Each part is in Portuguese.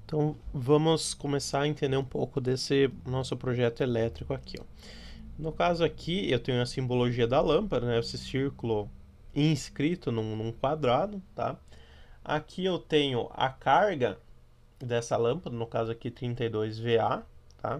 Então vamos começar a entender um pouco desse nosso projeto elétrico aqui, ó. No caso aqui eu tenho a simbologia da lâmpada, né? Esse círculo inscrito num quadrado, tá? Aqui eu tenho a carga dessa lâmpada, no caso aqui 32VA, tá?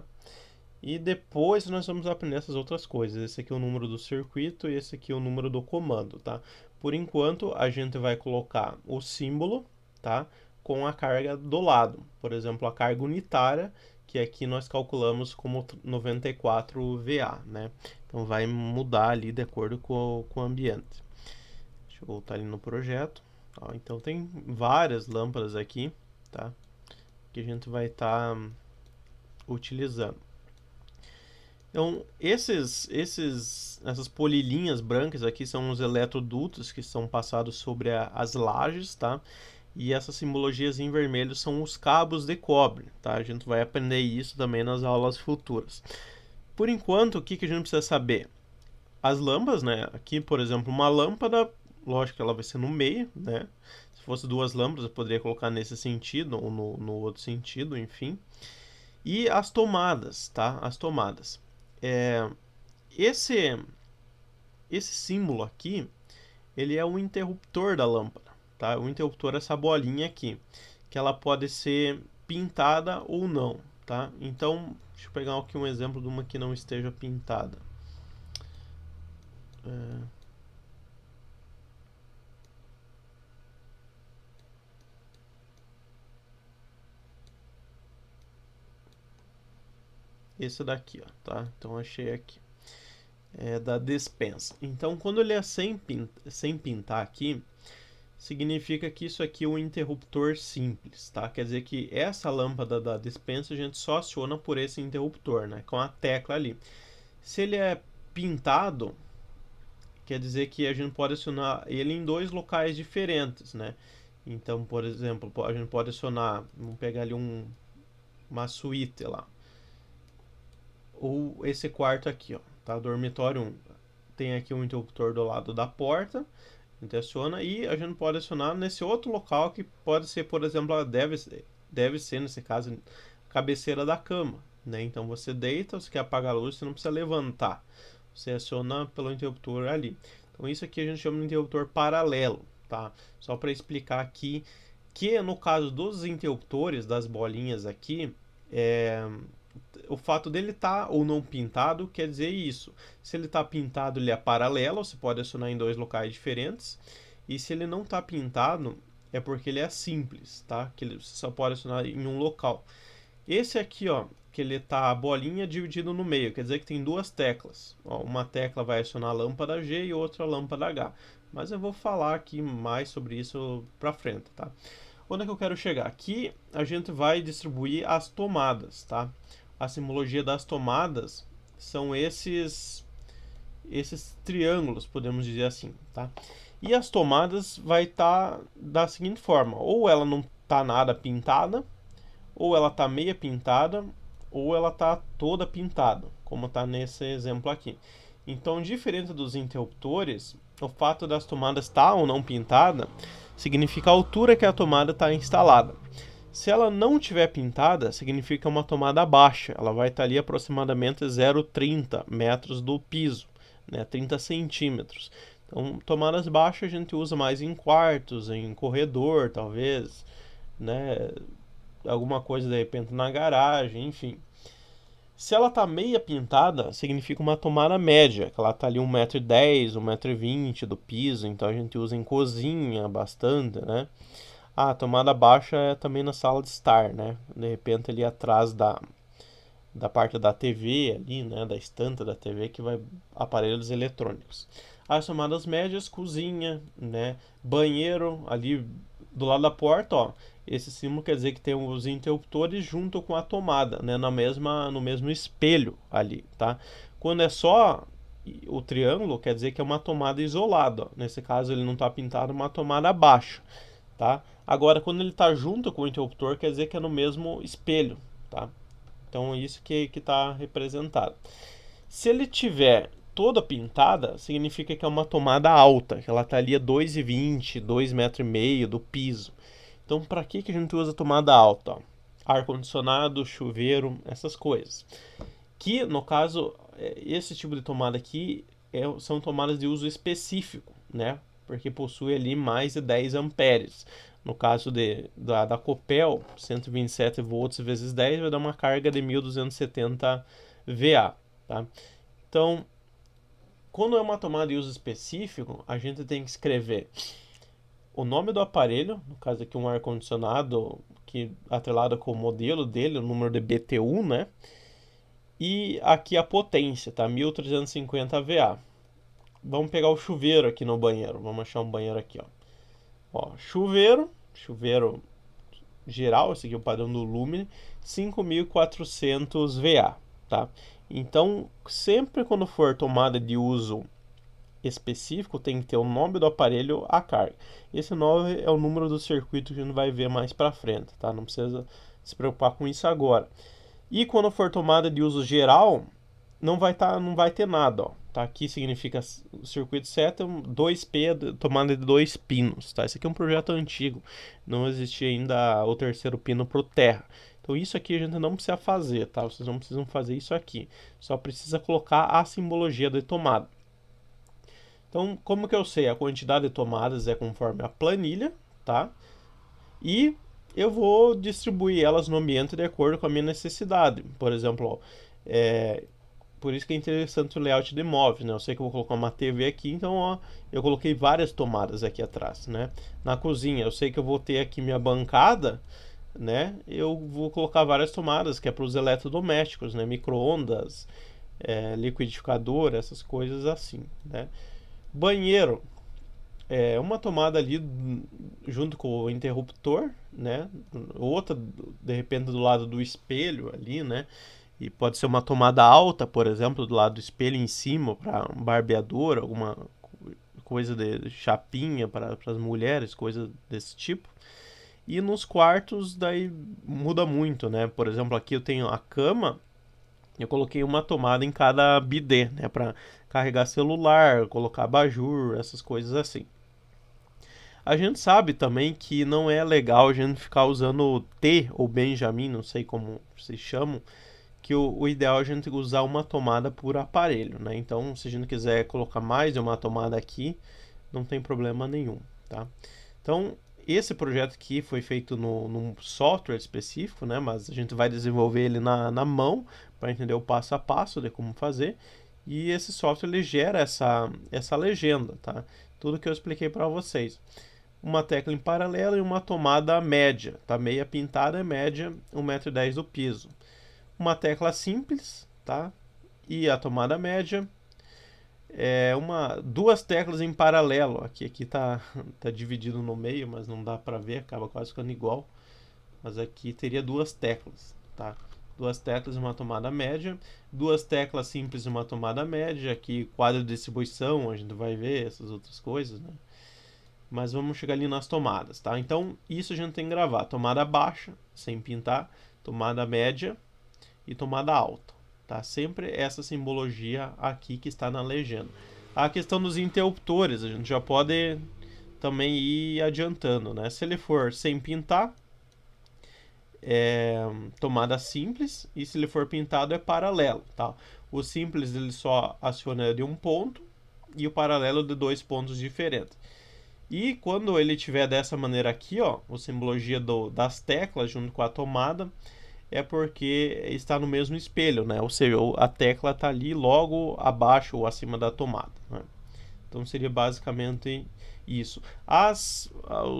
E depois nós vamos aprender essas outras coisas. Esse aqui é o número do circuito e esse aqui é o número do comando, tá? Por enquanto, a gente vai colocar o símbolo, tá? Com a carga do lado. Por exemplo, a carga unitária, que aqui nós calculamos como 94VA, né? Então vai mudar ali de acordo com o ambiente. Deixa eu voltar ali no projeto. Ó, então tem várias lâmpadas aqui, tá? Que a gente vai estar utilizando. Então, essas polilhinhas brancas aqui são os eletrodutos que são passados sobre as lajes, tá? E essas simbologias em vermelho são os cabos de cobre, tá? A gente vai aprender isso também nas aulas futuras. Por enquanto, o que a gente precisa saber? As lâmpadas, né? Aqui, por exemplo, uma lâmpada, lógico que ela vai ser no meio, né? Se fosse duas lâmpadas, eu poderia colocar nesse sentido ou no outro sentido, enfim. E as tomadas, tá? As tomadas. Esse símbolo aqui, ele é o interruptor da lâmpada, tá? O interruptor é essa bolinha aqui, que ela pode ser pintada ou não, tá? Então, deixa eu pegar aqui um exemplo de uma que não esteja pintada. Esse daqui, ó, tá? Então achei aqui. É da despensa. Então, quando ele é sem pintar aqui, significa que isso aqui é um interruptor simples, tá? Quer dizer que essa lâmpada da despensa a gente só aciona por esse interruptor, né? Com a tecla ali. Se ele é pintado, quer dizer que a gente pode acionar ele em dois locais diferentes, né? Então, por exemplo, a gente pode acionar, vamos pegar ali uma suíte lá. Ou esse quarto aqui, ó, tá? Dormitório 1. Tem aqui um interruptor do lado da porta, a gente aciona, e a gente pode acionar nesse outro local que pode ser, por exemplo, deve ser nesse caso, cabeceira da cama, né? Então você deita, você quer apagar a luz, você não precisa levantar, você aciona pelo interruptor ali. Então isso aqui a gente chama de interruptor paralelo, tá? Só para explicar aqui que no caso dos interruptores, das bolinhas aqui, o fato dele estar ou não pintado quer dizer isso. Se ele está pintado, ele é paralelo, você pode acionar em dois locais diferentes. E se ele não está pintado, é porque ele é simples, tá? Que você só pode acionar em um local. Esse aqui, ó, que ele tá a bolinha dividido no meio, quer dizer que tem duas teclas. Ó, uma tecla vai acionar a lâmpada G e outra a lâmpada H. Mas eu vou falar aqui mais sobre isso pra frente, tá? Onde é que eu quero chegar? Aqui a gente vai distribuir as tomadas, tá? A simbologia das tomadas são esses triângulos, podemos dizer assim, tá? E as tomadas vai estar da seguinte forma: ou ela não tá nada pintada, ou ela tá meia pintada, ou ela tá toda pintada, como tá nesse exemplo aqui. Então, diferente dos interruptores, o fato das tomadas estar ou não pintada significa a altura que a tomada está instalada. Se ela não tiver pintada, significa uma tomada baixa. Ela vai estar ali aproximadamente 0,30 metros do piso, né? 30 centímetros. Então, tomadas baixas a gente usa mais em quartos, em corredor, talvez, né? Alguma coisa de repente na garagem, enfim. Se ela tá meia pintada, significa uma tomada média, que ela tá ali 1,10 m, 1,20 m do piso, então a gente usa em cozinha bastante, né? Ah, a tomada baixa é também na sala de estar, né? De repente ali atrás da parte da TV ali, né? Da estante da TV que vai aparelhos eletrônicos. As tomadas médias, cozinha, né? Banheiro ali do lado da porta, ó. Esse símbolo quer dizer que tem os interruptores junto com a tomada, né? No mesmo espelho ali, tá? Quando é só o triângulo, quer dizer que é uma tomada isolada, ó. Nesse caso ele não está pintado, uma tomada baixa, tá? Agora, quando ele está junto com o interruptor, quer dizer que é no mesmo espelho, tá? Então, isso que está representado. Se ele tiver toda pintada, significa que é uma tomada alta, que ela está ali a 2,20 m, 2,5 m do piso. Então, para que a gente usa tomada alta? Ó? ar-condicionado, chuveiro, essas coisas. Que, no caso, esse tipo de tomada aqui são tomadas de uso específico, né? Porque possui ali mais de 10 amperes. No caso da Copel, 127 volts vezes 10 vai dar uma carga de 1270 VA, tá? Então, quando é uma tomada de uso específico, a gente tem que escrever o nome do aparelho, no caso aqui um ar-condicionado que atrelado com o modelo dele, o número de BTU, né? E aqui a potência, tá? 1350 VA. Vamos pegar o chuveiro aqui no banheiro. Vamos achar um banheiro aqui, ó. Chuveiro geral, esse aqui é o padrão do Lumine, 5400 VA, tá? Então, sempre quando for tomada de uso específico, tem que ter o nome do aparelho, a carga. Esse 9 é o número do circuito que a gente vai ver mais para frente, tá? Não precisa se preocupar com isso agora. E quando for tomada de uso geral, não vai ter nada, ó. Tá? Aqui significa o circuito SETA 2P, tomada de 2 pinos, tá? Esse aqui é um projeto antigo, não existia ainda o terceiro pino pro terra. Então isso aqui a gente não precisa fazer, tá? Vocês não precisam fazer isso aqui, só precisa colocar a simbologia de tomada. Então, como que eu sei? A quantidade de tomadas é conforme a planilha, tá? E eu vou distribuir elas no ambiente de acordo com a minha necessidade. Por exemplo, por isso que é interessante o layout de móveis, né? Eu sei que eu vou colocar uma TV aqui, então ó, eu coloquei várias tomadas aqui atrás, né? Na cozinha, eu sei que eu vou ter aqui minha bancada, né? Eu vou colocar várias tomadas, que é para os eletrodomésticos, né? Micro-ondas, liquidificador, essas coisas assim, né? Banheiro, uma tomada ali junto com o interruptor, né? Outra, de repente, do lado do espelho ali, né? E pode ser uma tomada alta, por exemplo, do lado do espelho em cima, para um barbeador, alguma coisa de chapinha para as mulheres, coisa desse tipo. E nos quartos, daí muda muito, né? Por exemplo, aqui eu tenho a cama, eu coloquei uma tomada em cada bidê, né? Para carregar celular, colocar abajur, essas coisas assim. A gente sabe também que não é legal a gente ficar usando T ou Benjamin, não sei como vocês chamam, que o ideal é a gente usar uma tomada por aparelho, né? Então, se a gente quiser colocar mais de uma tomada aqui, não tem problema nenhum, tá? Então, esse projeto aqui foi feito num software específico, né? Mas a gente vai desenvolver ele na mão para entender o passo a passo de como fazer. E esse software ele gera essa legenda, tá? Tudo que eu expliquei para vocês. Uma tecla em paralelo e uma tomada média, tá? Meia pintada é média, 1,10 m do piso. Uma tecla simples, tá? E a tomada média. Duas teclas em paralelo. Aqui tá dividido no meio, mas não dá para ver, acaba quase ficando igual. Mas aqui teria duas teclas, tá? Duas teclas e uma tomada média. Duas teclas simples e uma tomada média. Aqui quadro de distribuição, a gente vai ver essas outras coisas, né? Mas vamos chegar ali nas tomadas, tá? Então, isso a gente tem que gravar. Tomada baixa, sem pintar. Tomada média e tomada alta, tá? Sempre essa simbologia aqui que está na legenda. A questão dos interruptores, a gente já pode também ir adiantando, né? Se ele for sem pintar, tomada simples, e se ele for pintado é paralelo, tá? O simples ele só aciona de um ponto e o paralelo de 2 pontos diferentes. E quando ele tiver dessa maneira aqui, ó, a simbologia das teclas junto com a tomada, é porque está no mesmo espelho, né? Ou seja, a tecla está ali logo abaixo ou acima da tomada, né? Então seria basicamente isso.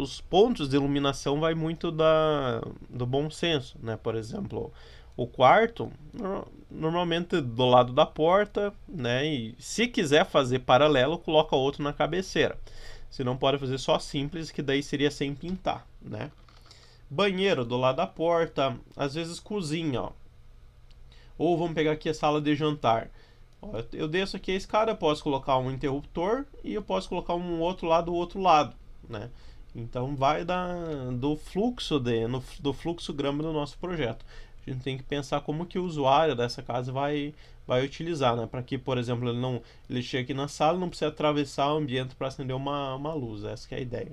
Os pontos de iluminação vai muito do bom senso, né? Por exemplo, o quarto, normalmente do lado da porta, né? E se quiser fazer paralelo, coloca outro na cabeceira. Se não, pode fazer só simples, que daí seria sem pintar, né? Banheiro do lado da porta, às vezes cozinha, ó. Ou vamos pegar aqui a sala de jantar. Ó, eu desço aqui a escada, posso colocar um interruptor e eu posso colocar um outro lado do outro lado, né? Então vai do do fluxograma do nosso projeto. A gente tem que pensar como que o usuário dessa casa vai utilizar, né? Para que, por exemplo, ele chegue aqui na sala e não precisa atravessar o ambiente para acender uma luz. Essa que é a ideia.